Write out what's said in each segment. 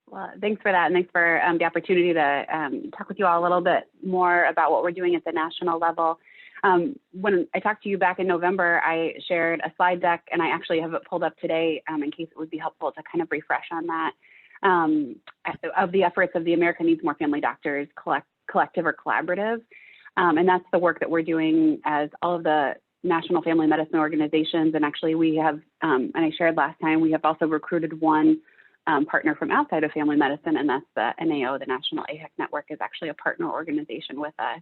Well, thanks for that, and thanks for the opportunity to talk with you all a little bit more about what we're doing at the national level. When I talked to you back in November, I shared a slide deck, and I actually have it pulled up today in case it would be helpful to kind of refresh on that, of the efforts of the America Needs More Family Doctors Collective or Collaborative. And that's the work that we're doing as all of the national family medicine organizations. And actually we have, and I shared last time, we have also recruited one partner from outside of family medicine, and that's the NAO, the National AHEC Network, is actually a partner organization with us.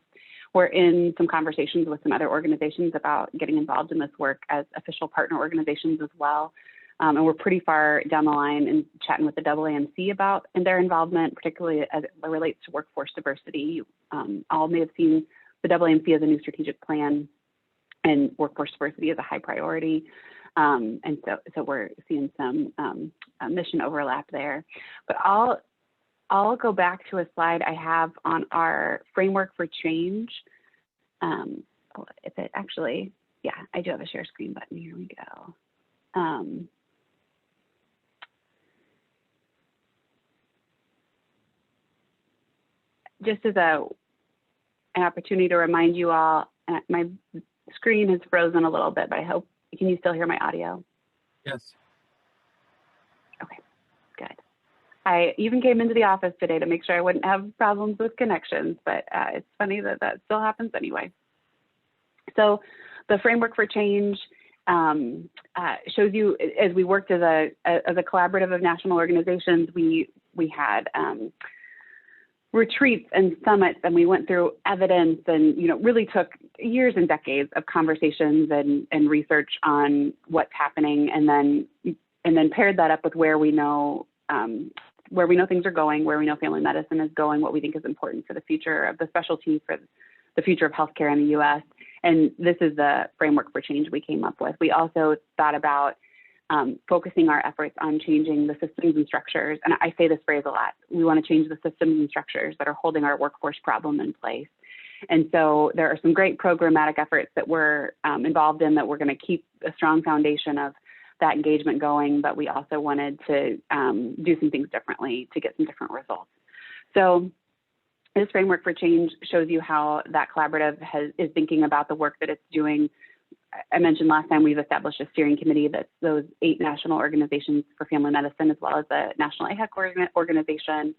We're in some conversations with some other organizations about getting involved in this work as official partner organizations as well. And we're pretty far down the line in chatting with the AAMC about their involvement, particularly as it relates to workforce diversity. All may have seen the AAMC as a new strategic plan, and workforce diversity is a high priority. And so we're seeing some mission overlap there. But I'll go back to a slide I have on our framework for change. If it actually, yeah, I do have a share screen button. Here we go. Just as an opportunity to remind you all, my screen has frozen a little bit, but I hope, can you still hear my audio? Yes. Okay, good. I even came into the office today to make sure I wouldn't have problems with connections, but it's funny that that still happens anyway. So the framework for change shows you, as we worked as a collaborative of national organizations, we had retreats and summits, and we went through evidence and, really took years and decades of conversations and research on what's happening, and then paired that up with where we know things are going, where we know family medicine is going, what we think is important for the future of the specialty, for the future of healthcare in the U.S. And this is the framework for change we came up with. We also thought about focusing our efforts on changing the systems and structures. And I say this phrase a lot. We want to change the systems and structures that are holding our workforce problem in place. And so there are some great programmatic efforts that we're involved in that we're going to keep a strong foundation of that engagement going, but we also wanted to do some things differently to get some different results. So this framework for change shows you how that collaborative is thinking about the work that it's doing. I mentioned last time we've established a steering committee that's those 8 national organizations for family medicine, as well as the National AHEC organization.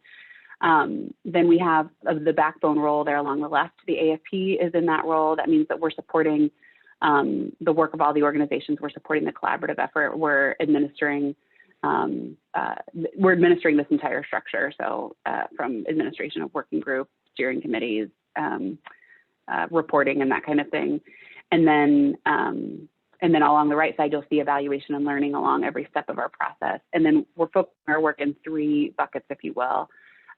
Then we have the backbone role there along the left. The AFP is in that role. That means that we're supporting the work of all the organizations. We're supporting the collaborative effort. We're administering this entire structure. So from administration of working groups, steering committees, reporting, and that kind of thing. And then along the right side, you'll see evaluation and learning along every step of our process. And then we're focusing our work in 3 buckets, if you will.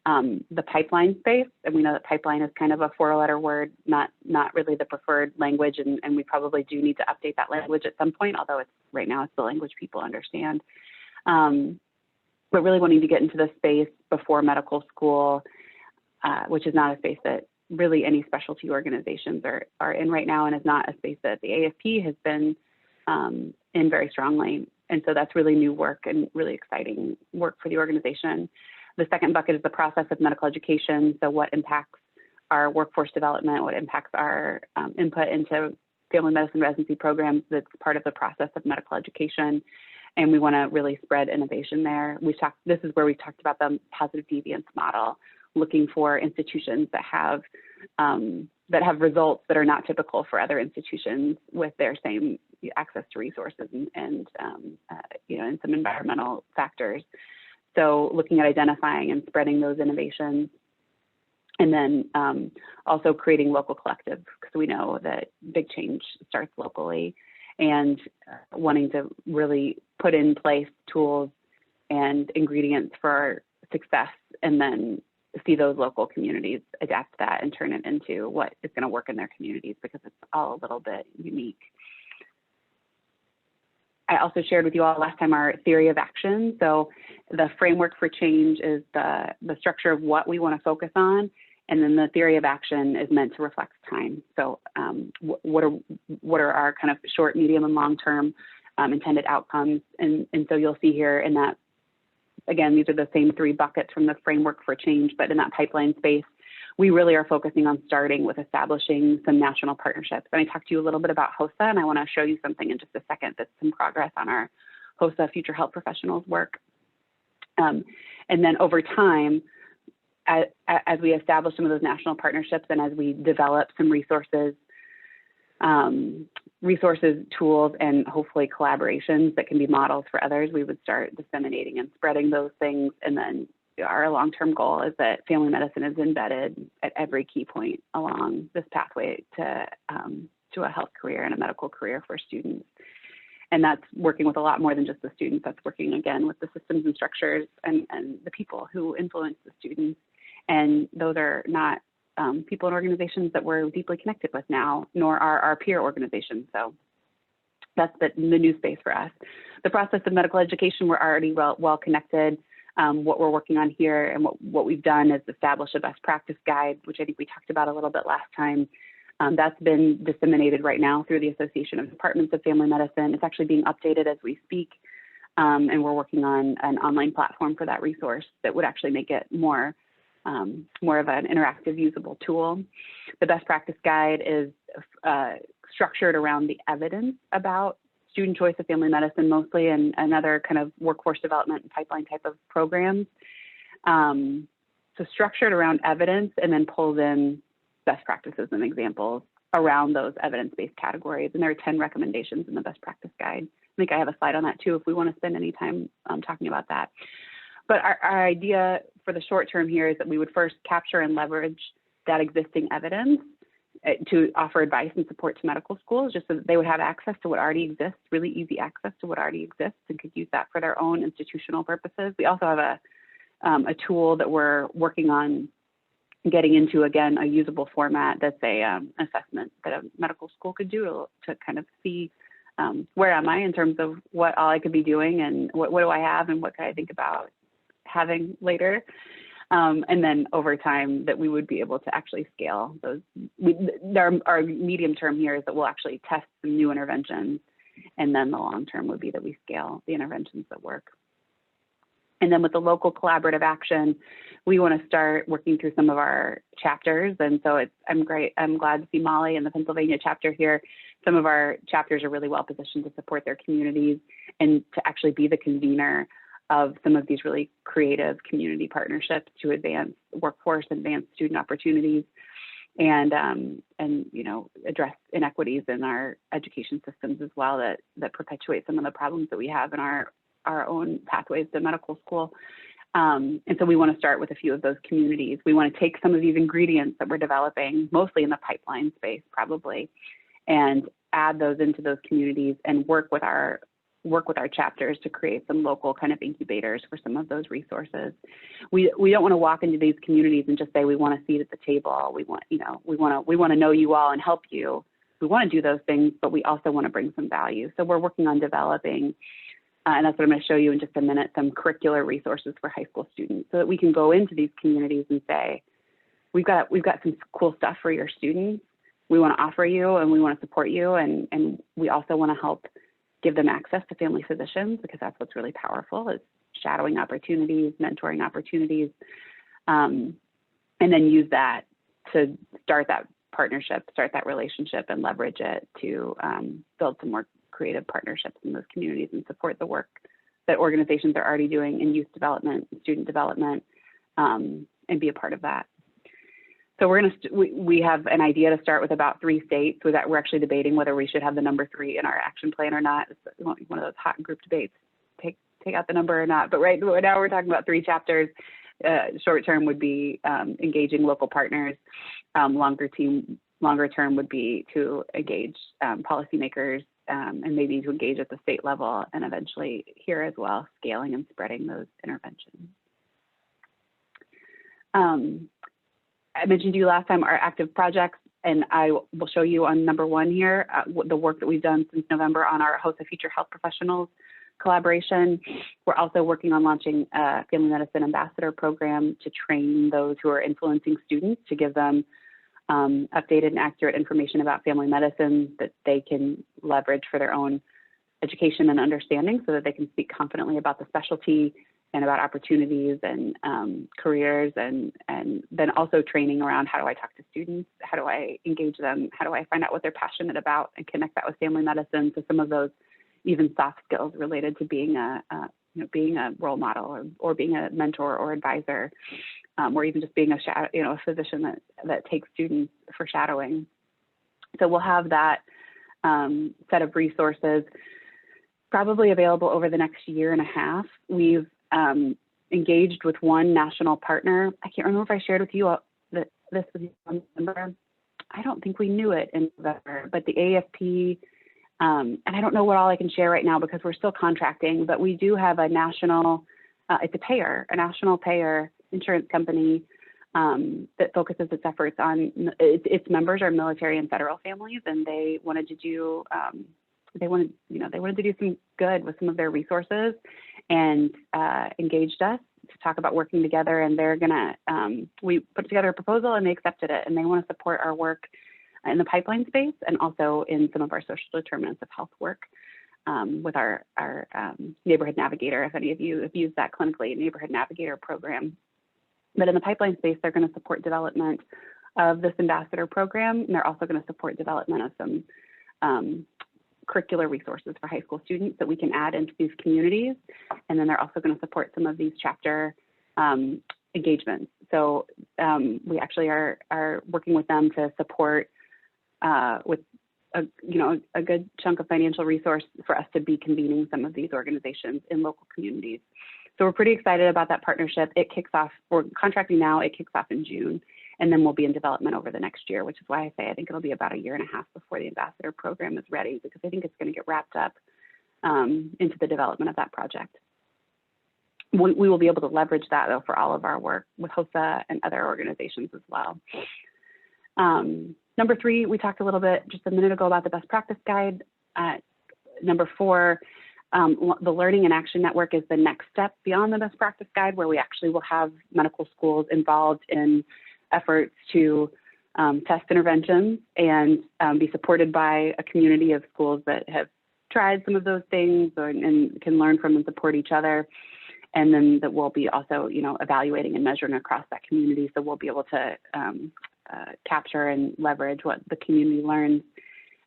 The pipeline space, and we know that pipeline is kind of a 4-letter word, not really the preferred language, and we probably do need to update that language at some point, although right now it's the language people understand. But really wanting to get into the space before medical school, which is not a space that really any specialty organizations are in right now, and is not a space that the AFP has been in very strongly. And so that's really new work and really exciting work for the organization. The second bucket is the process of medical education. So what impacts our workforce development, what impacts our input into family medicine residency programs that's part of the process of medical education. And we want to really spread innovation there. This is where we talked about the positive deviance model, looking for institutions that have results that are not typical for other institutions with their same access to resources and some environmental factors. So looking at identifying and spreading those innovations, and then also creating local collectives, because we know that big change starts locally, and wanting to really put in place tools and ingredients for our success, and then see those local communities adapt that and turn it into what is going to work in their communities, because it's all a little bit unique. I also shared with you all last time our theory of action. So the framework for change is the structure of what we want to focus on, and then the theory of action is meant to reflect time. So what are our kind of short, medium, and long-term intended outcomes? And so you'll see here in that again, these are the same 3 buckets from the framework for change, but in that pipeline space, we really are focusing on starting with establishing some national partnerships. And I talked to you a little bit about HOSA, and I want to show you something in just a second that's some progress on our HOSA Future Health Professionals work. And then over time, as we establish some of those national partnerships and as we develop some resources, tools, and hopefully collaborations that can be models for others, we would start disseminating and spreading those things. And then our long-term goal is that family medicine is embedded at every key point along this pathway to a health career and a medical career for students. And that's working with a lot more than just the students. That's working, again, with the systems and structures and the people who influence the students. And those are not people and organizations that we're deeply connected with now, nor are our peer organizations. So that's the new space for us. The process of medical education, we're already well connected. What we're working on here and what we've done is establish a best practice guide, which I think we talked about a little bit last time. That's been disseminated right now through the Association of Departments of Family Medicine. It's actually being updated as we speak. And we're working on an online platform for that resource that would actually make it more of an interactive, usable tool. The best practice guide is structured around the evidence about student choice of family medicine mostly, and another kind of workforce development and pipeline type of programs. So structured around evidence, and then pulls in best practices and examples around those evidence-based categories. And there are 10 recommendations in the best practice guide. I think I have a slide on that too, if we want to spend any time talking about that. But our idea for the short term here is that we would first capture and leverage that existing evidence to offer advice and support to medical schools, just so that they would have access to what already exists, really easy access to what already exists, and could use that for their own institutional purposes. We also have a tool that we're working on getting into, again, a usable format that's an assessment that a medical school could do to kind of see where am I in terms of what all I could be doing, and what do I have, and what can I think about having later. And then over time that we would be able to actually scale those. Our medium term here is that we'll actually test some new interventions, and then the long term would be that we scale the interventions that work. And then with the local collaborative action, we want to start working through some of our chapters. And so I'm glad to see Molly and the Pennsylvania chapter here. Some of our chapters are really well positioned to support their communities and to actually be the convener of some of these really creative community partnerships to advance workforce, advance student opportunities, and address inequities in our education systems as well that perpetuate some of the problems that we have in our own pathways to medical school. And so we want to start with a few of those communities. We want to take some of these ingredients that we're developing, mostly in the pipeline space probably, and add those into those communities and work with our chapters to create some local kind of incubators for some of those resources. We don't want to walk into these communities and just say we want a seat at the table. We want to know you all and help you. We want to do those things, but we also want to bring some value. So we're working on developing, and that's what I'm going to show you in just a minute, some curricular resources for high school students, so that we can go into these communities and say, we've got some cool stuff for your students. We want to offer you, and we want to support you, and we also want to help give them access to family physicians, because that's what's really powerful, is shadowing opportunities, mentoring opportunities, and then use that to start that partnership, start that relationship, and leverage it to build some more creative partnerships in those communities and support the work that organizations are already doing in youth development, student development, and be a part of that. So we have an idea to start with about 3 states, so that we're actually debating whether we should have the number 3 in our action plan or not. It's one of those hot group debates, take out the number or not. But right now we're talking about 3 chapters. Short term would be engaging local partners. Longer term would be to engage policymakers, and maybe to engage at the state level, and eventually here as well, scaling and spreading those interventions. I mentioned to you last time our active projects, and I will show you on number 1 here, the work that we've done since November on our HOSA Future Health Professionals collaboration. We're also working on launching a Family Medicine Ambassador program to train those who are influencing students, to give them updated and accurate information about family medicine that they can leverage for their own education and understanding, so that they can speak confidently about the specialty about opportunities and careers, and then also training around how do I talk to students, how do I engage them, how do I find out what they're passionate about and connect that with family medicine. So some of those even soft skills related to being a role model or being a mentor or advisor, or even just being a physician that takes students for shadowing. So we'll have that set of resources probably available over the next year and a half. We've engaged with one national partner. I can't remember if I shared with you that this was in November. I don't think we knew it in November, but the AFP, and I don't know what all I can share right now because we're still contracting, but we do have a national, it's a national payer insurance company that focuses its efforts on, its members are military and federal families, and they wanted to do, they wanted to do some good with some of their resources, and engaged us to talk about working together. And they're gonna, we put together a proposal and they accepted it, and they want to support our work in the pipeline space and also in some of our social determinants of health work with our neighborhood navigator. If any of you have used that clinically, neighborhood navigator program. But in the pipeline space, they're going to support development of this ambassador program, and they're also going to support development of some curricular resources for high school students that we can add into these communities. And then they're also going to support some of these chapter engagements. So we actually are working with them to support with a good chunk of financial resource for us to be convening some of these organizations in local communities. So we're pretty excited about that partnership. It kicks off, we're contracting now, it kicks off in June, and then we'll be in development over the next year, which is why I say I think it'll be about a year and a half before the ambassador program is ready, because I think it's going to get wrapped up into the development of that project. We will be able to leverage that though for all of our work with HOSA and other organizations as well. Number 3, we talked a little bit just a minute ago about the best practice guide. Number 4, the Learning and Action Network is the next step beyond the best practice guide, where we actually will have medical schools involved in efforts to test interventions and be supported by a community of schools that have tried some of those things and can learn from and support each other. And then that we'll be also, evaluating and measuring across that community. So we'll be able to capture and leverage what the community learns.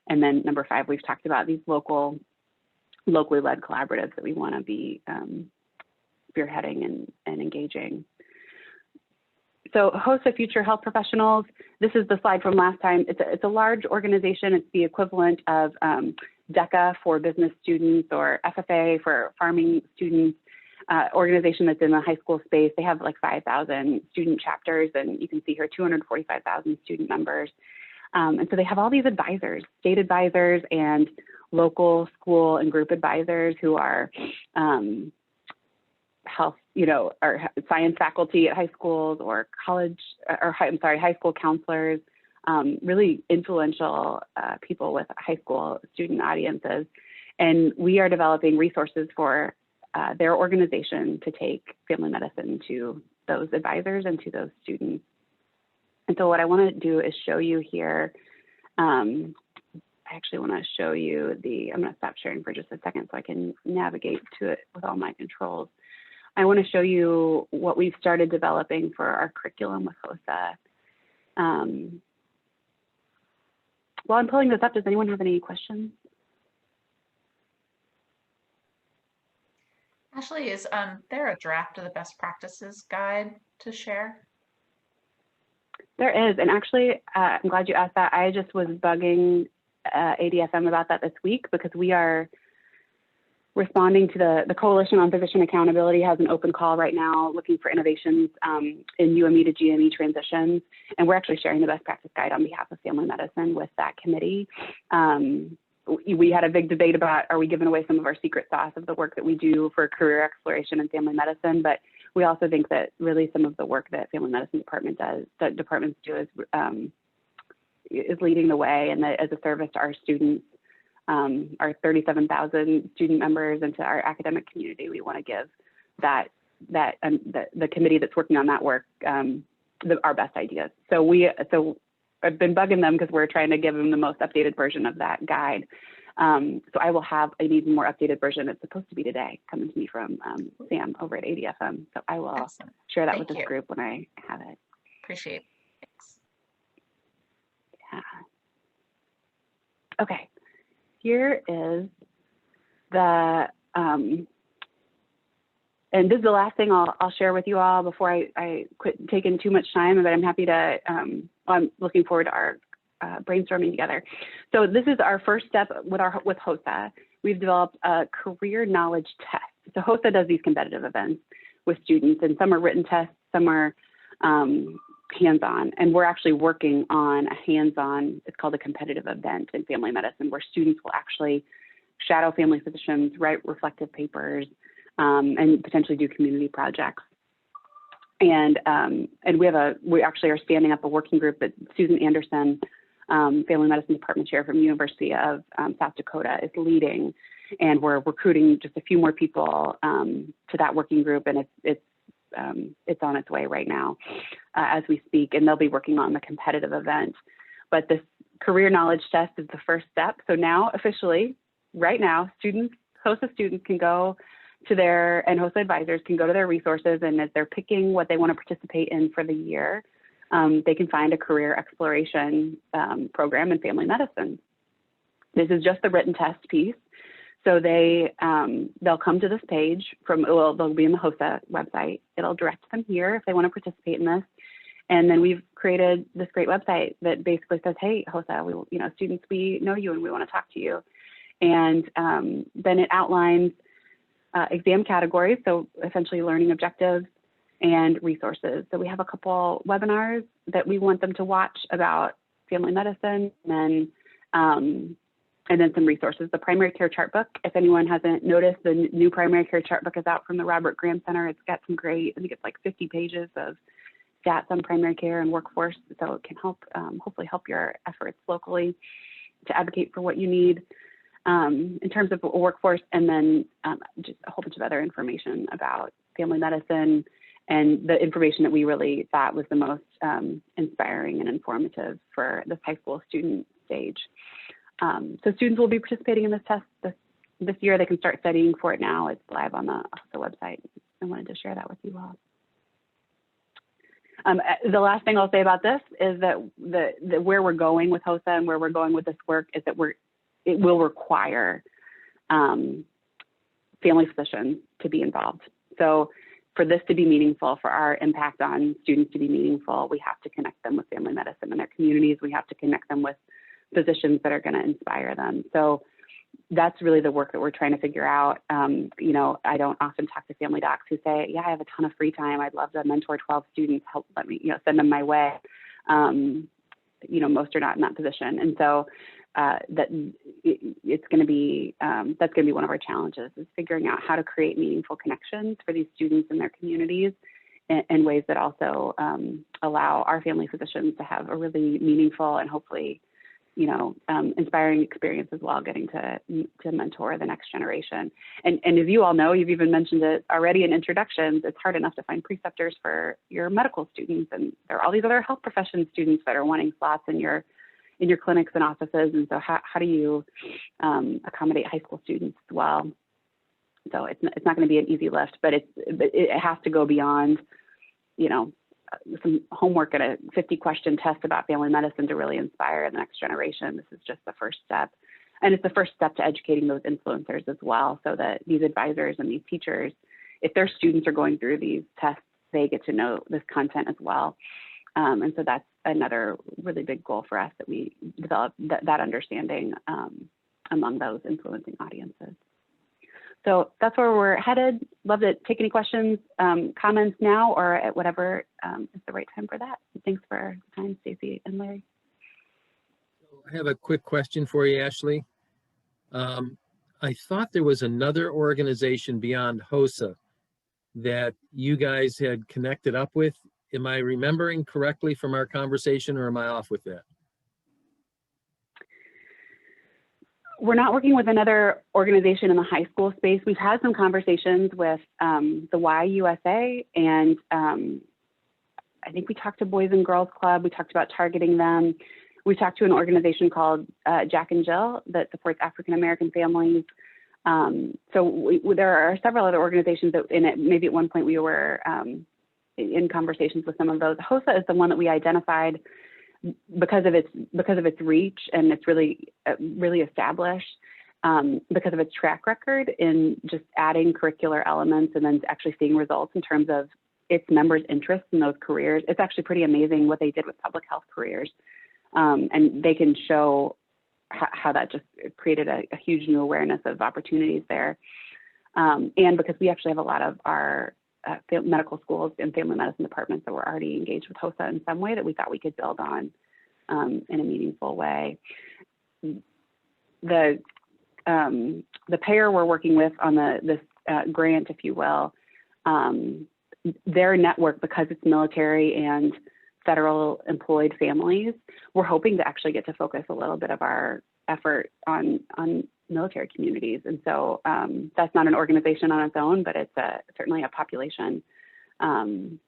And then number 5, we've talked about these locally led collaboratives that we want to be spearheading and engaging. So HOSA Future Health Professionals, this is the slide from last time. It's a large organization. It's the equivalent of DECA for business students or FFA for farming students, organization that's in the high school space. They have like 5,000 student chapters, and you can see here 245,000 student members. And so they have all these advisors, state advisors and local school and group advisors who are health, or science faculty at high schools or high school counselors, really influential people with high school student audiences. And we are developing resources for their organization to take family medicine to those advisors and to those students. And so what I want to do is show you here, I actually want to show you I'm going to stop sharing for just a second so I can navigate to it with all my controls. I want to show you what we've started developing for our curriculum with HOSA. While I'm pulling this up, does anyone have any questions? Ashley, is there a draft of the best practices guide to share? There is, and actually, I'm glad you asked that. I just was bugging ADFM about that this week, because we are responding to the Coalition on Physician Accountability has an open call right now looking for innovations in UME to GME transitions. And we're actually sharing the best practice guide on behalf of family medicine with that committee. We had a big debate about, are we giving away some of our secret sauce of the work that we do for career exploration in family medicine? But we also think that really some of the work that family medicine departments do is leading the way, and that as a service to our students, our 37,000 student members, and to our academic community, we want to give the committee that's working on that work our best ideas. So I've been bugging them because we're trying to give them the most updated version of that guide. So I will have an even more updated version. It's supposed to be today, coming to me from Sam over at ADFM. So I will Excellent. share that Thank with this you. group when I have it. Appreciate it. Thanks. Yeah. Okay, here is the, and this is the last thing I'll share with you all before I quit taking too much time, but I'm happy to, I'm looking forward to our brainstorming together. So this is our first step with HOSA. We've developed a career knowledge test. So HOSA does these competitive events with students, and some are written tests, some are hands-on, and we're actually working on a hands-on, it's called a competitive event in family medicine, where students will actually shadow family physicians, write reflective papers, and potentially do community projects. And we actually are standing up a working group that Susan Anderson, family medicine department chair from University of South Dakota, is leading, and we're recruiting just a few more people to that working group, and it's on its way right now as we speak, and they'll be working on the competitive event. But this career knowledge test is the first step. So now officially, right now, HOSA students can go to and HOSA advisors can go to their resources, and as they're picking what they want to participate in for the year, they can find a career exploration program in family medicine. This is just the written test piece. So they'll come to this page they'll be in the HOSA website. It'll direct them here if they want to participate in this. And then we've created this great website that basically says, hey, HOSA, students, we know you and we want to talk to you. And then it outlines exam categories, so essentially learning objectives and resources. So we have a couple webinars that we want them to watch about family medicine, and then some resources. The primary care chart book, if anyone hasn't noticed, the new primary care chart book is out from the Robert Graham Center. It's got some great, I think it's like 50 pages of stats on primary care and workforce, so it can help, hopefully help your efforts locally to advocate for what you need in terms of workforce, and then just a whole bunch of other information about family medicine and the information that we really thought was the most inspiring and informative for this high school student stage. So students will be participating in this test this year. They can start studying for it now. It's live on the website. I wanted to share that with you all. The last thing I'll say about this is that where we're going with HOSA and where we're going with this work is that it will require family physicians to be involved. So for this to be meaningful, for our impact on students to be meaningful, we have to connect them with family medicine in their communities. We have to connect them with physicians that are going to inspire them. So that's really the work that we're trying to figure out. I don't often talk to family docs who say, yeah, I have a ton of free time. I'd love to mentor 12 students, let me, send them my way. Most are not in that position. And so it's going to be, that's going to be one of our challenges, is figuring out how to create meaningful connections for these students in their communities in ways that also allow our family physicians to have a really meaningful and hopefully inspiring experience as well, getting to mentor the next generation. And as you all know, you've even mentioned it already in introductions, it's hard enough to find preceptors for your medical students, and there are all these other health profession students that are wanting slots in your clinics and offices. And so how do you accommodate high school students as well? So it's not going to be an easy lift, but it has to go beyond, some homework and a 50-question test about family medicine to really inspire the next generation. This is just the first step. And it's the first step to educating those influencers as well, so that these advisors and these teachers, if their students are going through these tests, they get to know this content as well. And so that's another really big goal for us, that we develop that understanding among those influencing audiences. So that's where we're headed. Love to take any questions, comments now, or at whatever is the right time for that. Thanks for the time, Stacy and Larry. I have a quick question for you, Ashley. I thought there was another organization beyond HOSA that you guys had connected up with. Am I remembering correctly from our conversation, or am I off with that? We're not working with another organization in the high school space. We've had some conversations with the YUSA, and I think we talked to Boys and Girls Club. We talked about targeting them. we talked to an organization called Jack and Jill that supports African American families. There are several other organizations that in it, maybe at one point we were in conversations with some of those. HOSA is the one that we identified because of its reach, and it's really established because of its track record in just adding curricular elements and then actually seeing results in terms of its members' interest in those careers. It's actually pretty amazing what they did with public health careers, and they can show how that just created a huge new awareness of opportunities there. And because we actually have a lot of our medical schools and family medicine departments that were already engaged with HOSA in some way that we thought we could build on in a meaningful way. The payer we're working with on this grant, if you will, their network, because it's military and federal employed families, we're hoping to actually get to focus a little bit of our effort on military communities. And so that's not an organization on its own, but it's certainly a population. And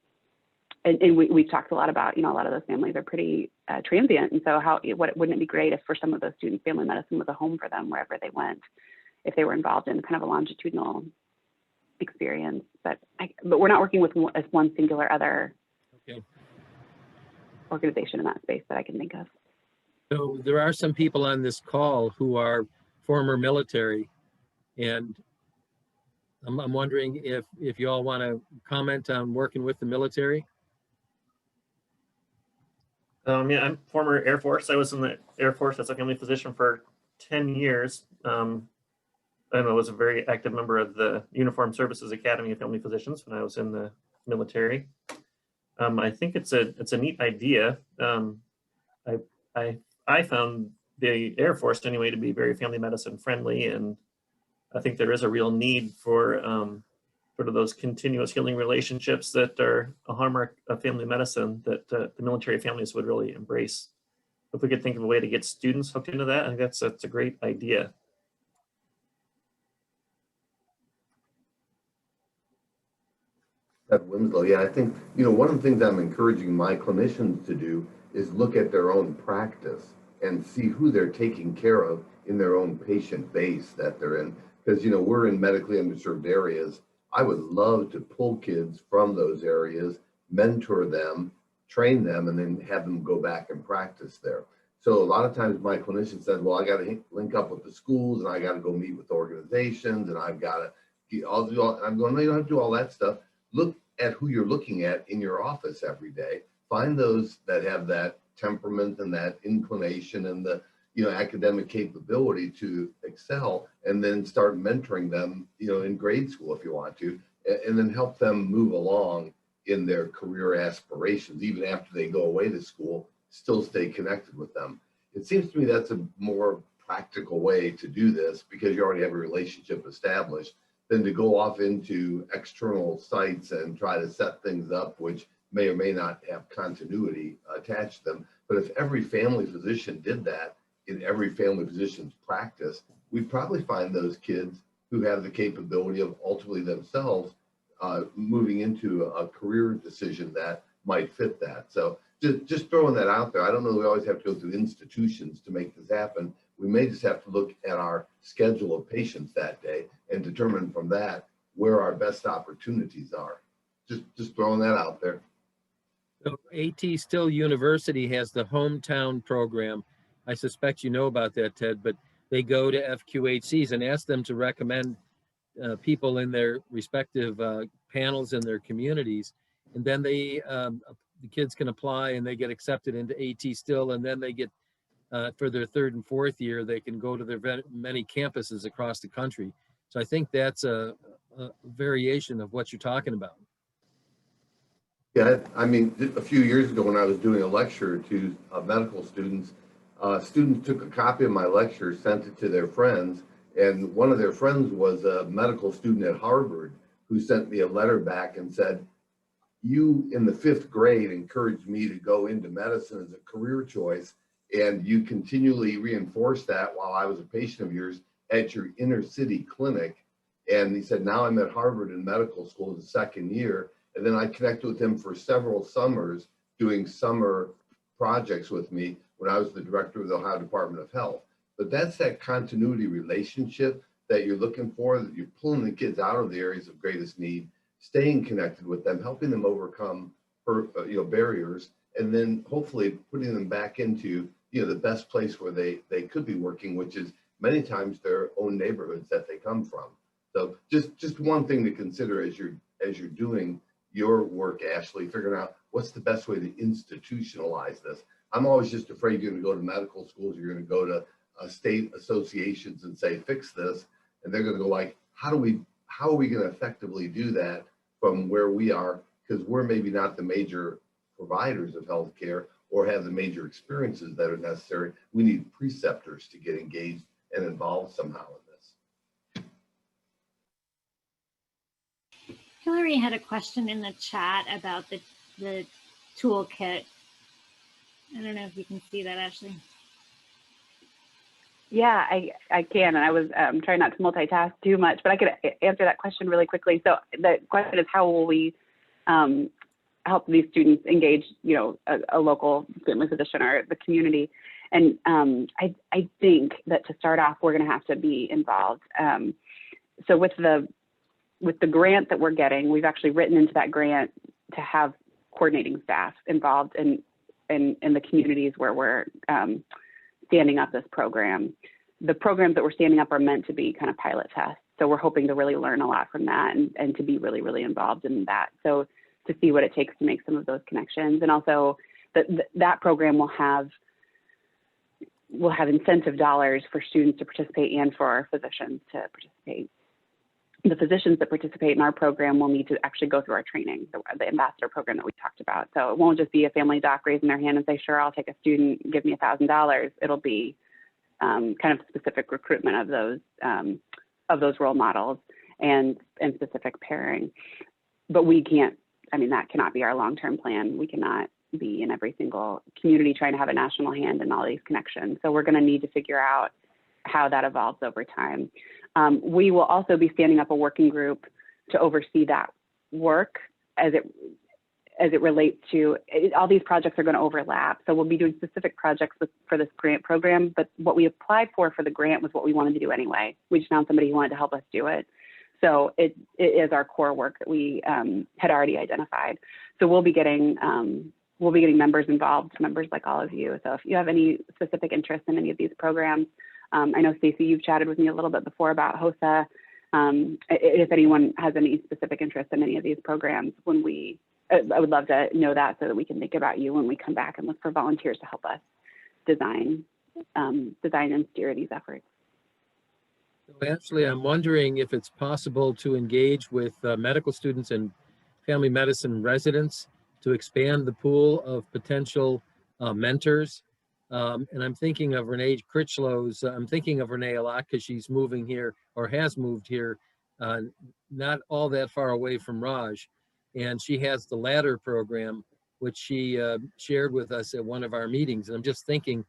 we've talked a lot about, a lot of those families are pretty transient. And so wouldn't it be great if for some of those students, family medicine was a home for them wherever they went, if they were involved in kind of a longitudinal experience. But we're not working with one singular other organization in that space that I can think of. So there are some people on this call who are former military, and I'm wondering if you all want to comment on working with the military. Yeah, I'm former Air Force. I was in the Air Force as a family physician for 10 years. And I was a very active member of the Uniformed Services Academy of Family Physicians when I was in the military. I think it's a neat idea. I found the Air Force anyway to be very family medicine friendly, and I think there is a real need for sort of those continuous healing relationships that are a hallmark of family medicine that the military families would really embrace. If we could think of a way to get students hooked into that, I think that's a great idea. At Winslow, yeah, I think, one of the things I'm encouraging my clinicians to do is look at their own practice and see who they're taking care of in their own patient base that they're in. Because, we're in medically underserved areas. I would love to pull kids from those areas, mentor them, train them, and then have them go back and practice there. So a lot of times my clinician said, well, I got to link up with the schools, and I got to go meet with organizations, and I've got to, I'm going, no, you don't have to do all that stuff. Look at who you're looking at in your office every day. Find those that have that temperament and that inclination and the academic capability to excel, and then start mentoring them in grade school if you want to, and then help them move along in their career aspirations. Even after they go away to school, still stay connected with them. It seems to me that's a more practical way to do this, because you already have a relationship established, than to go off into external sites and try to set things up which may or may not have continuity attached to them. But if every family physician did that in every family physician's practice, we'd probably find those kids who have the capability of ultimately themselves moving into a career decision that might fit that. So just throwing that out there. I don't know that we always have to go through institutions to make this happen. We may just have to look at our schedule of patients that day and determine from that where our best opportunities are. Just throwing that out there. So AT Still University has the hometown program. I suspect you know about that, Ted, but they go to FQHCs and ask them to recommend people in their respective panels in their communities. And then the kids can apply and they get accepted into AT Still, and then they get, for their third and fourth year, they can go to their many campuses across the country. So I think that's a variation of what you're talking about. Yeah, I mean, a few years ago when I was doing a lecture to medical students, students took a copy of my lecture, sent it to their friends, and one of their friends was a medical student at Harvard who sent me a letter back and said, you in the 5th grade encouraged me to go into medicine as a career choice, and you continually reinforced that while I was a patient of yours at your inner city clinic. And he said, now I'm at Harvard in medical school the 2nd year. And then I connected with him for several summers doing summer projects with me when I was the director of the Ohio Department of Health. But that's that continuity relationship that you're looking for, that you're pulling the kids out of the areas of greatest need, staying connected with them, helping them overcome barriers, and then hopefully putting them back into the best place where they could be working, which is many times their own neighborhoods that they come from. So just one thing to consider as you're doing your work, Ashley, figuring out what's the best way to institutionalize this. I'm always just afraid you're going to go to medical schools, you're going to go to state associations and say, fix this. And they're going to go like, how are we going to effectively do that from where we are? Because we're maybe not the major providers of healthcare or have the major experiences that are necessary. We need preceptors to get engaged and involved somehow in this. Hillary had a question in the chat about the toolkit. I don't know if you can see that, Ashley. Yeah, I can, and I was trying not to multitask too much, but I could answer that question really quickly. So the question is, how will we help these students engage, a local family physician or the community? And I think that to start off, we're going to have to be involved. So with the grant that we're getting, we've actually written into that grant to have coordinating staff involved in the communities where we're standing up this program. The programs that we're standing up are meant to be kind of pilot tests. So we're hoping to really learn a lot from that and to be really, really involved in that. So to see what it takes to make some of those connections. And also that program will have incentive dollars for students to participate and for our physicians to participate. The physicians that participate in our program will need to actually go through our training, the ambassador program that we talked about. So it won't just be a family doc raising their hand and say, sure, I'll take a student, give me $1,000. It'll be kind of specific recruitment of those role models and specific pairing. But that cannot be our long-term plan. We cannot be in every single community trying to have a national hand in all these connections. So we're going to need to figure out how that evolves over time. We will also be standing up a working group to oversee that work as it relates to all these projects are going to overlap. So we'll be doing specific projects for this grant program, but what we applied for the grant was what we wanted to do anyway. We just found somebody who wanted to help us do it. So it is our core work that we had already identified. So we'll be getting members involved, members like all of you. So if you have any specific interest in any of these programs, I know, Stacy, you've chatted with me a little bit before about HOSA. If anyone has any specific interest in any of these programs, I would love to know that so that we can think about you when we come back and look for volunteers to help us design and steer these efforts. So actually, I'm wondering if it's possible to engage with medical students and family medicine residents to expand the pool of potential mentors. And I'm thinking of Renee Critchlow's, I'm thinking of Renee a lot because she's moving here or has moved here, not all that far away from Raj. And she has the ladder program, which she shared with us at one of our meetings. And I'm just thinking,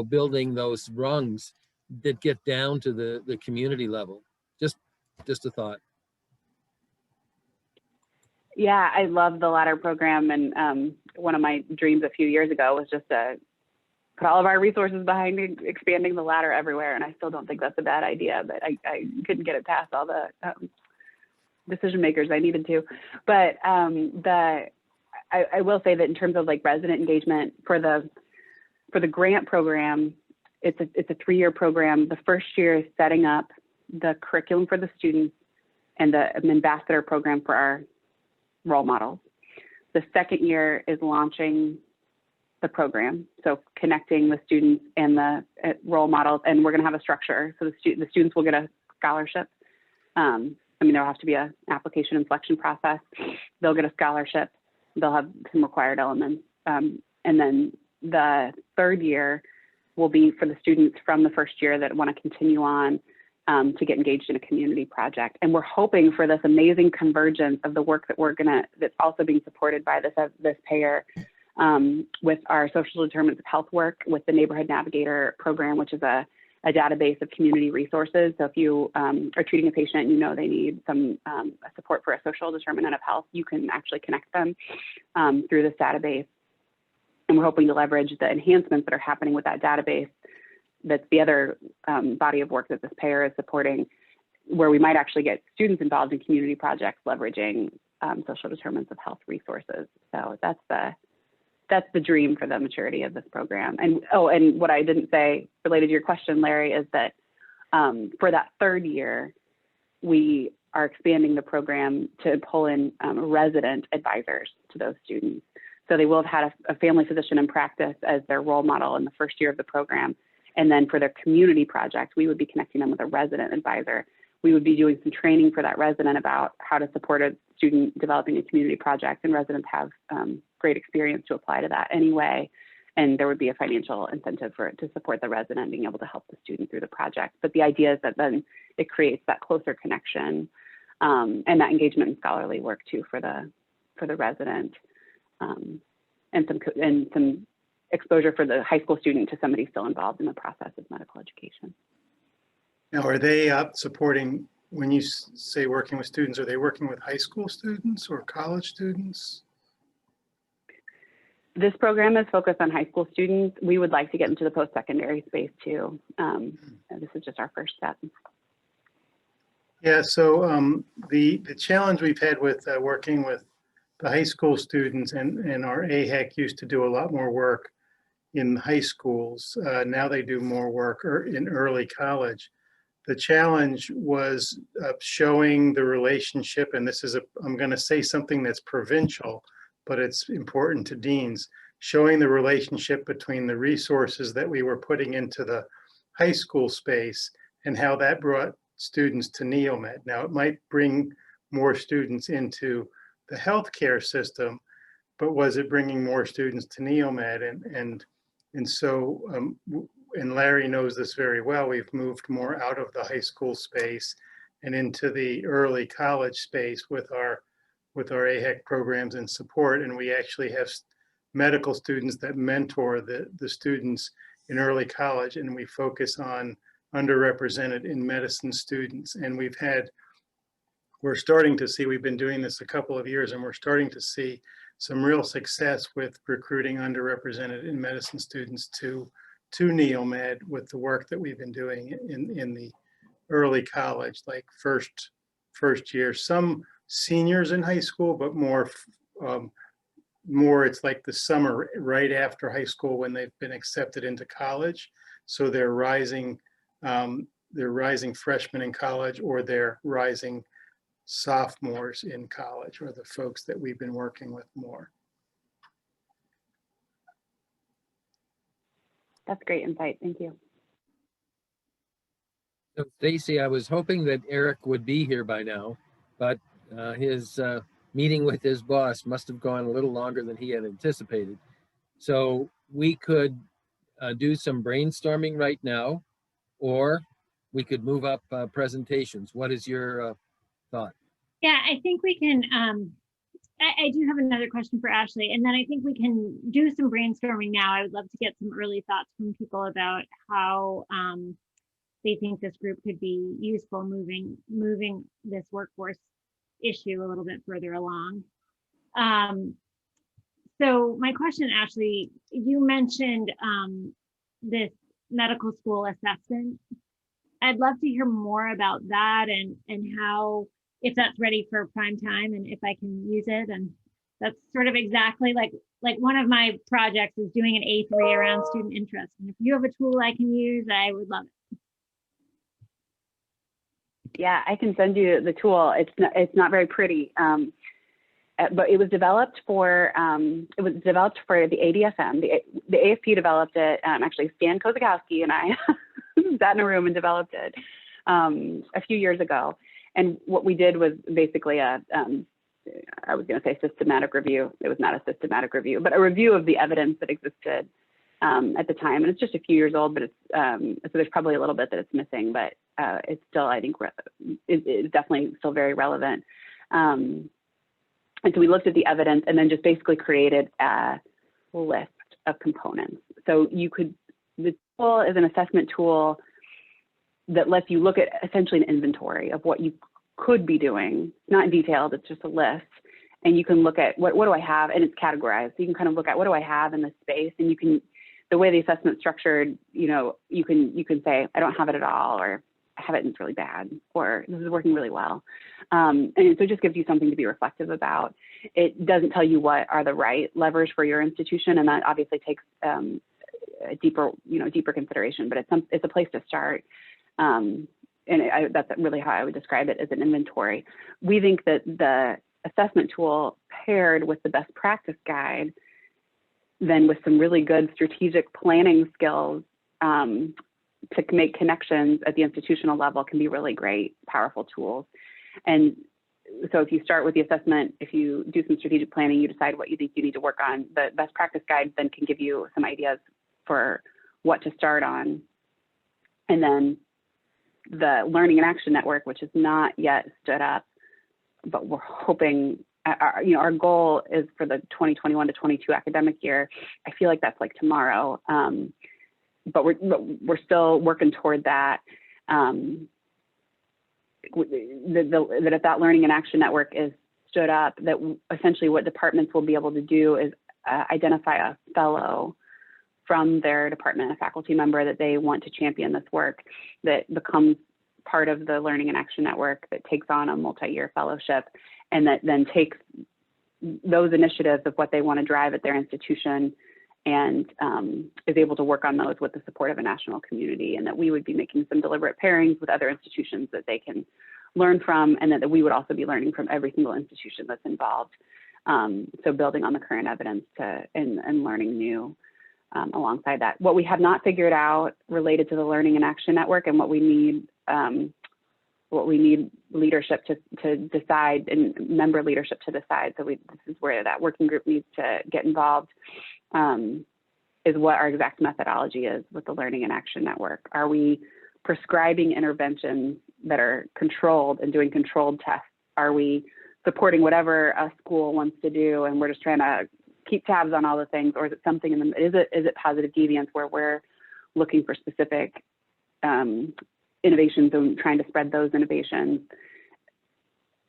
building those rungs that get down to the community level. Just a thought. Yeah, I love the ladder program. And one of my dreams a few years ago was just to put all of our resources behind expanding the ladder everywhere. And I still don't think that's a bad idea, but I couldn't get it past all the decision makers I needed to. But I will say that in terms of resident engagement for the grant program, it's a 3-year program. The first year is setting up the curriculum for the students and an ambassador program for our role models. The second year is launching the program, so connecting the students and the role models, and we're going to have a structure. So the students will get a scholarship. There'll have to be an application and selection process. They'll get a scholarship. They'll have some required elements. And then the third year will be for the students from the first year that want to continue on to get engaged in a community project. And we're hoping for this amazing convergence of the work that that's also being supported by this payer with our social determinants of health work with the Neighborhood Navigator program, which is a database of community resources. So if you are treating a patient and they need some support for a social determinant of health, you can actually connect them through this database. And we're hoping to leverage the enhancements that are happening with that database. That's the other body of work that this payer is supporting, where we might actually get students involved in community projects leveraging social determinants of health resources. So that's the dream for the maturity of this program. And and what I didn't say related to your question, Larry, is that for that third year, we are expanding the program to pull in resident advisors to those students. So they will have had a family physician in practice as their role model in the first year of the program. And then for their community project, we would be connecting them with a resident advisor. We would be doing some training for that resident about how to support a student developing a community project, and residents have great experience to apply to that anyway. And there would be a financial incentive to support the resident being able to help the student through the project. But the idea is that then it creates that closer connection and that engagement in scholarly work too for the resident, and some exposure for the high school student to somebody still involved in the process of medical education. Now, are they supporting, when you say working with students, are they working with high school students or college students? This program is focused on high school students. We would like to get into the post-secondary space too. This is just our first step. Yeah, so the challenge we've had with working with the high school students, and our AHEC used to do a lot more work in high schools. Now they do more work in early college. The challenge was showing the relationship, and this is I'm going to say something that's provincial, but it's important to deans, showing the relationship between the resources that we were putting into the high school space and how that brought students to Neomed. Now, it might bring more students into the healthcare system, but was it bringing more students to Neomed? And so, and Larry knows this very well, we've moved more out of the high school space and into the early college space with our AHEC programs and support. And we actually have medical students that mentor the students in early college, and we focus on underrepresented in medicine students. And we're starting to see, we've been doing this a couple of years, and we're starting to see some real success with recruiting underrepresented in medicine students to Neomed with the work that we've been doing in the early college, like first year. Some seniors in high school, but more it's like the summer right after high school when they've been accepted into college. So they're rising freshmen in college, or they're rising sophomores in college, or the folks that we've been working with more. That's great insight. Thank you. So Stacy, I was hoping that Eric would be here by now, but his meeting with his boss must have gone a little longer than he had anticipated. So we could do some brainstorming right now, or we could move up presentations. What is your thought? Yeah, I think we can, I do have another question for Ashley, and then I think we can do some brainstorming now. I would love to get some early thoughts from people about how they think this group could be useful moving this workforce issue a little bit further along. So my question, Ashley, you mentioned this medical school assessment. I'd love to hear more about that and how, if that's ready for prime time and if I can use it. And that's sort of exactly like one of my projects is doing an A3 around student interest. And if you have a tool I can use, I would love it. Yeah, I can send you the tool. It's not very pretty, but it was developed for the ADFM. The AFP developed it. Actually, Stan Kozakowski and I sat in a room and developed it a few years ago. And what we did was basically I was going to say systematic review. It was not a systematic review, but a review of the evidence that existed at the time. And it's just a few years old, but it's so there's probably a little bit that it's missing, but it's still, I think, it's definitely still very relevant. And so we looked at the evidence and then just basically created a list of components. So the tool is an assessment tool that lets you look at essentially an inventory of what you could be doing, not detailed, it's just a list. And you can look at what do I have, and it's categorized. So you can kind of look at what do I have in this space, and you can, the way the assessment's structured, you know, you can say, I don't have it at all, or I have it and it's really bad, or this is working really well. And so it just gives you something to be reflective about. It doesn't tell you what are the right levers for your institution, and that obviously takes a deeper consideration, but it's a place to start. And that's really how I would describe it, as an inventory. We think that the assessment tool paired with the best practice guide, then with some really good strategic planning skills to make connections at the institutional level, can be really great, powerful tools. And so if you start with the assessment, if you do some strategic planning, you decide what you think you need to work on, the best practice guide then can give you some ideas for what to start on. And then the Learning and Action Network, which is not yet stood up, but we're hoping, our goal is for the 2021 to 22 academic year. I feel like that's like tomorrow, but we're still working toward that. That if that Learning and Action Network is stood up, that essentially what departments will be able to do is identify a fellow from their department, a faculty member that they want to champion this work, that becomes part of the Learning and Action Network, that takes on a multi-year fellowship, and that then takes those initiatives of what they want to drive at their institution and is able to work on those with the support of a national community, and that we would be making some deliberate pairings with other institutions that they can learn from, and that we would also be learning from every single institution that's involved. So building on the current evidence and learning new alongside that. What we have not figured out related to the Learning and Action Network, and what we need leadership to decide, and member leadership to decide, so this is where that working group needs to get involved, is what our exact methodology is with the Learning and Action Network. Are we prescribing interventions that are controlled and doing controlled tests? Are we supporting whatever a school wants to do, and we're just trying to keep tabs on all the things? Or is it something is it positive deviance, where we're looking for specific innovations and trying to spread those innovations?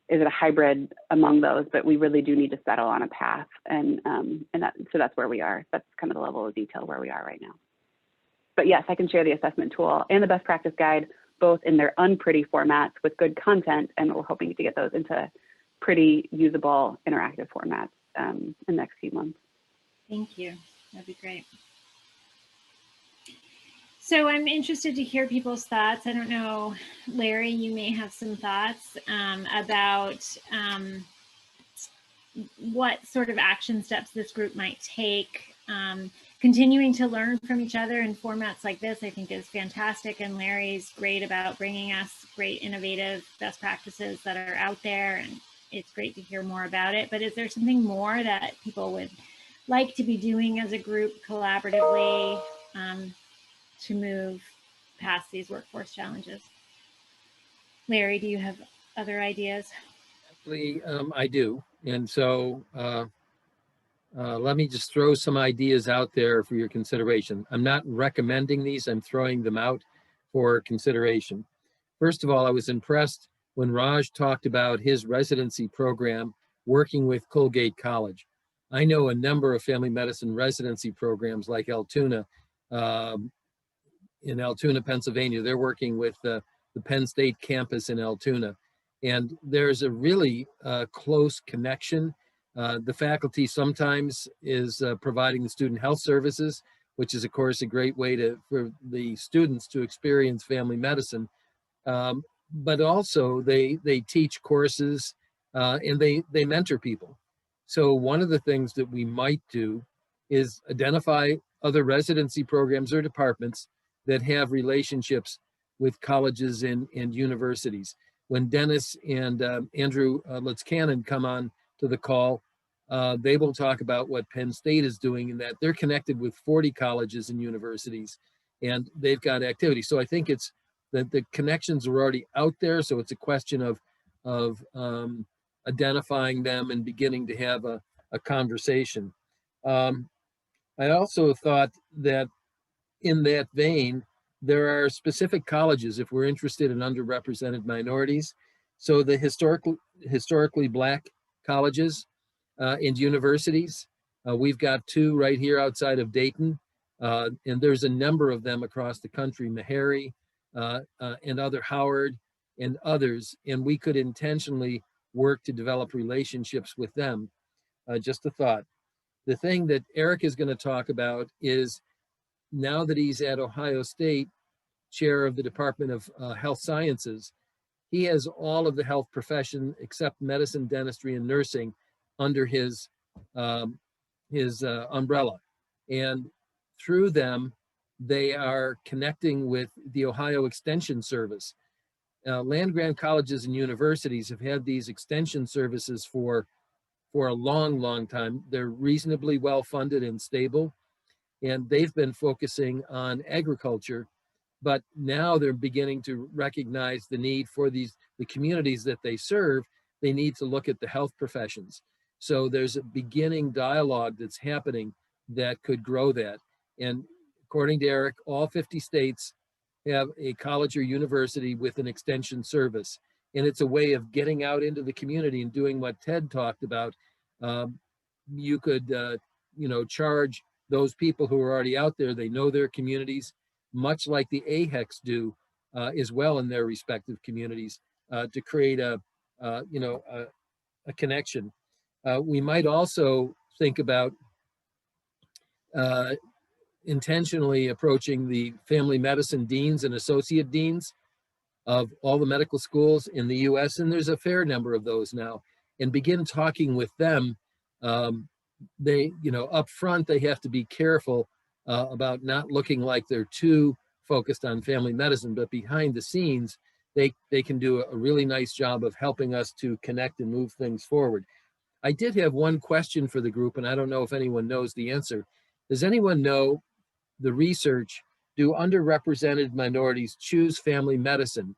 Is it a hybrid among those? But we really do need to settle on a path, and so that's where we are. That's kind of the level of detail where we are right now. But yes, I can share the assessment tool and the best practice guide, both in their unpretty formats with good content, and we're hoping to get those into pretty usable interactive formats in the next few months. Thank you. That'd be great. So I'm interested to hear people's thoughts. I don't know, Larry, you may have some thoughts about what sort of action steps this group might take. Continuing to learn from each other in formats like this, I think, is fantastic. And Larry's great about bringing us great, innovative best practices that are out there. And it's great to hear more about it. But is there something more that people would like to be doing as a group collaboratively to move past these workforce challenges? Larry, do you have other ideas? Actually, I do. And so let me just throw some ideas out there for your consideration. I'm not recommending these, I'm throwing them out for consideration. First of all, I was impressed when Raj talked about his residency program working with Colgate College. I know a number of family medicine residency programs like Altoona, in Altoona, Pennsylvania. They're working with the Penn State campus in Altoona. And there's a really close connection. The faculty sometimes is providing the student health services, which is, of course, a great way for the students to experience family medicine. But also they teach courses and they mentor people. So one of the things that we might do is identify other residency programs or departments that have relationships with colleges and universities. When Dennis and Andrew Litzcannon come on to the call, they will talk about what Penn State is doing, and that they're connected with 40 colleges and universities, and they've got activity. So I think it's that the connections are already out there. So it's a question of identifying them and beginning to have a conversation. I also thought that in that vein, there are specific colleges if we're interested in underrepresented minorities. So the historically Black colleges, and universities. We've got 2 right here outside of Dayton, and there's a number of them across the country, Meharry and other, Howard and others, and we could intentionally work to develop relationships with them. Just a thought. The thing that Eric is going to talk about is, now that he's at Ohio State, chair of the Department of Health Sciences, he has all of the health profession except medicine, dentistry, and nursing under his umbrella. And through them, they are connecting with the Ohio Extension Service. Land-grant colleges and universities have had these extension services for a long, long time. They're reasonably well funded and stable, and they've been focusing on agriculture, but now they're beginning to recognize the need for the communities that they serve. They need to look at the health professions. So there's a beginning dialogue that's happening that could grow that. And according to Eric, all 50 states have a college or university with an extension service. And it's a way of getting out into the community and doing what Ted talked about. You could, charge those people who are already out there. They know their communities, much like the AHECs do as well in their respective communities, to create a connection. We might also think about intentionally approaching the family medicine deans and associate deans of all the medical schools in the US, and there's a fair number of those now, and begin talking with them. They, up front, they have to be careful about not looking like they're too focused on family medicine, but behind the scenes, they can do a really nice job of helping us to connect and move things forward. I did have one question for the group, and I don't know if anyone knows the answer. Does anyone know the research? Do underrepresented minorities choose family medicine?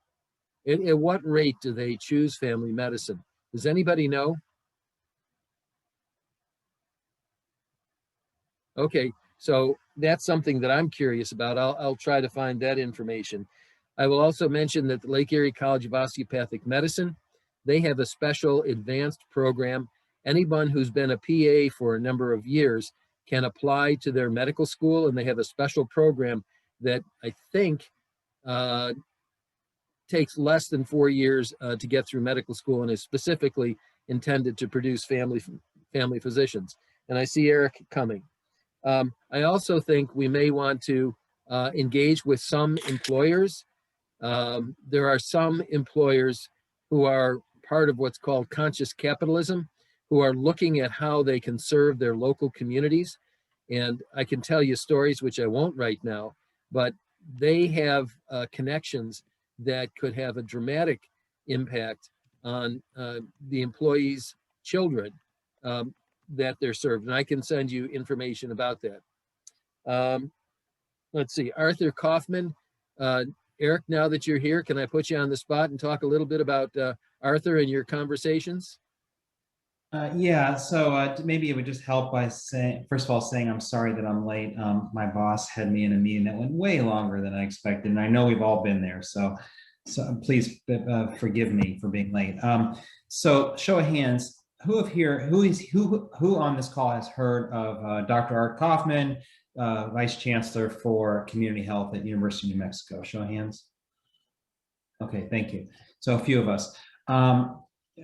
At what rate do they choose family medicine? Does anybody know? Okay, so that's something that I'm curious about. I'll try to find that information. I will also mention that the Lake Erie College of Osteopathic Medicine, they have a special advanced program. Anyone who's been a PA for a number of years can apply to their medical school, and they have a special program that I think takes less than 4 years to get through medical school, and is specifically intended to produce family physicians. And I see Eric coming. I also think we may want to engage with some employers. There are some employers who are part of what's called conscious capitalism, who are looking at how they can serve their local communities. And I can tell you stories, which I won't right now, but they have connections that could have a dramatic impact on the employees' children that they're served. And I can send you information about that. Let's see, Arthur Kaufman. Eric, now that you're here, can I put you on the spot and talk a little bit about Arthur and your conversations? Yeah, so maybe it would just help by saying, first of all, saying I'm sorry that I'm late. My boss had me in a meeting that went way longer than I expected, and I know we've all been there. So please forgive me for being late. So show of hands, who on this call has heard of Dr. Art Kaufman, Vice Chancellor for Community Health at University of New Mexico? Show of hands. Okay, thank you. So a few of us.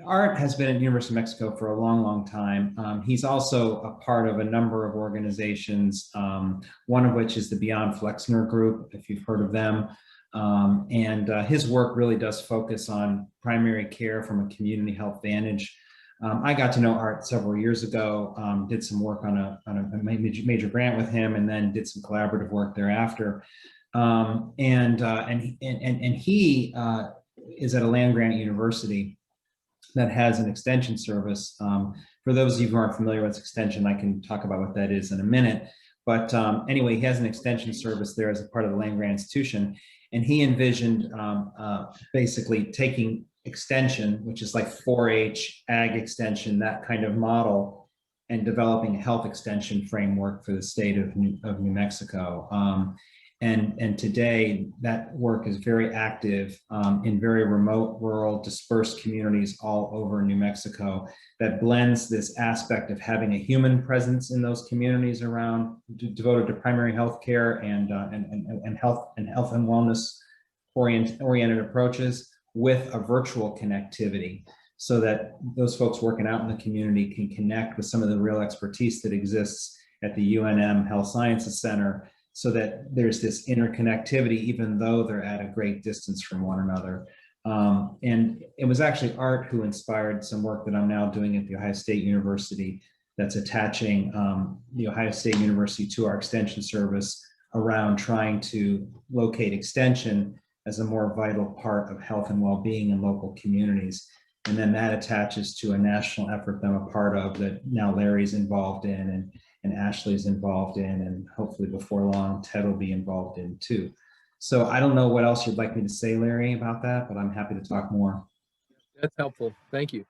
Art has been at University of Mexico for a long, long time. He's also a part of a number of organizations, one of which is the Beyond Flexner Group, if you've heard of them. And his work really does focus on primary care from a community health vantage. I got to know Art several years ago, did some work on a major grant with him, and then did some collaborative work thereafter. And he is at a land-grant university that has an extension service. For those of you who aren't familiar with extension, I can talk about what that is in a minute. But anyway, he has an extension service there as a part of the land-grant institution. And he envisioned basically taking extension, which is like 4-H, ag extension, that kind of model, and developing a health extension framework for the state of New Mexico. And today that work is very active in very remote, rural, dispersed communities all over New Mexico that blends this aspect of having a human presence in those communities around devoted to primary health care and health and wellness oriented approaches with a virtual connectivity, so that those folks working out in the community can connect with some of the real expertise that exists at the UNM Health Sciences Center, so that there's this interconnectivity, even though they're at a great distance from one another. And it was actually Art who inspired some work that I'm now doing at The Ohio State University that's attaching The Ohio State University to our extension service around trying to locate extension as a more vital part of health and well-being in local communities. And then that attaches to a national effort that I'm a part of that now Larry's involved in and Ashley's involved in, and hopefully before long, Ted will be involved in too. So I don't know what else you'd like me to say, Larry, about that, but I'm happy to talk more. That's helpful. Thank you.